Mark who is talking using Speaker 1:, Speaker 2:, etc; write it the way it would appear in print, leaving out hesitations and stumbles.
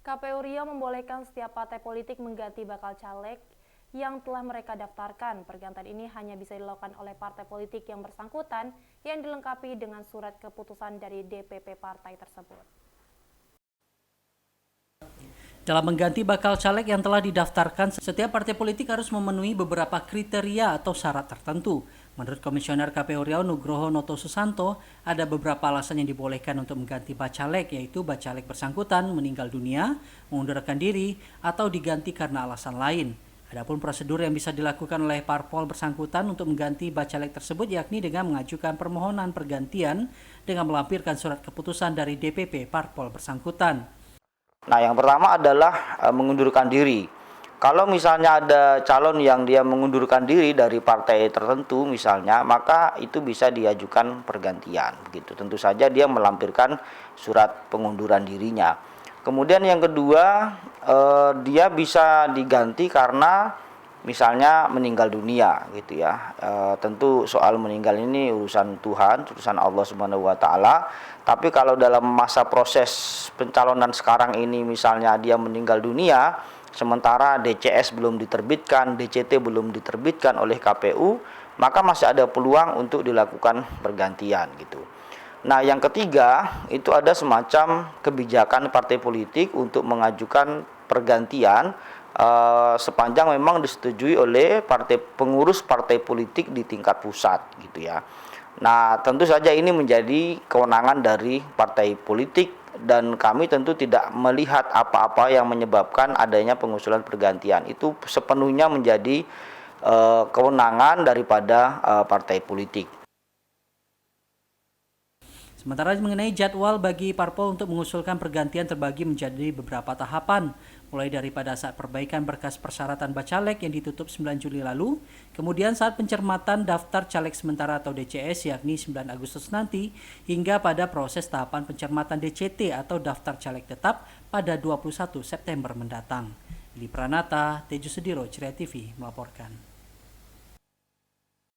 Speaker 1: KPU Riau membolehkan setiap partai politik mengganti bakal caleg yang telah mereka daftarkan. Pergantian ini hanya bisa dilakukan oleh partai politik yang bersangkutan yang dilengkapi dengan surat keputusan dari DPP partai tersebut.
Speaker 2: Dalam mengganti bakal caleg yang telah didaftarkan, setiap partai politik harus memenuhi beberapa kriteria atau syarat tertentu. Menurut Komisioner KPU Riau Nugroho Noto Susanto, ada beberapa alasan yang dibolehkan untuk mengganti bacalek, yaitu bacalek bersangkutan meninggal dunia, mengundurkan diri, atau diganti karena alasan lain. Adapun prosedur yang bisa dilakukan oleh parpol bersangkutan untuk mengganti bacalek tersebut yakni dengan mengajukan permohonan pergantian dengan melampirkan surat keputusan dari DPP parpol bersangkutan.
Speaker 3: Nah, yang pertama adalah mengundurkan diri. Kalau misalnya ada calon yang dia mengundurkan diri dari partai tertentu misalnya, maka itu bisa diajukan pergantian begitu. Tentu saja dia melampirkan surat pengunduran dirinya. Kemudian yang kedua, dia bisa diganti karena misalnya meninggal dunia gitu ya. Tentu soal meninggal ini urusan Tuhan, urusan Allah Subhanahu wa taala. Tapi kalau dalam masa proses pencalonan sekarang ini misalnya dia meninggal dunia, sementara DCS belum diterbitkan, DCT belum diterbitkan oleh KPU, maka masih ada peluang untuk dilakukan pergantian gitu. Nah, yang ketiga itu ada semacam kebijakan partai politik untuk mengajukan pergantian sepanjang memang disetujui oleh pengurus partai politik di tingkat pusat gitu ya. Nah, tentu saja ini menjadi kewenangan dari partai politik dan kami tentu tidak melihat apa-apa yang menyebabkan adanya pengusulan pergantian. Itu sepenuhnya menjadi kewenangan daripada partai politik.
Speaker 2: Sementara mengenai jadwal bagi parpol untuk mengusulkan pergantian terbagi menjadi beberapa tahapan, mulai daripada saat perbaikan berkas persyaratan bacalek yang ditutup 9 Juli lalu, kemudian saat pencermatan daftar caleg sementara atau DCS yakni 9 Agustus nanti, hingga pada proses tahapan pencermatan DCT atau daftar caleg tetap pada 21 September mendatang. Di Pranata, Tejo Sudiro, Ceria TV melaporkan.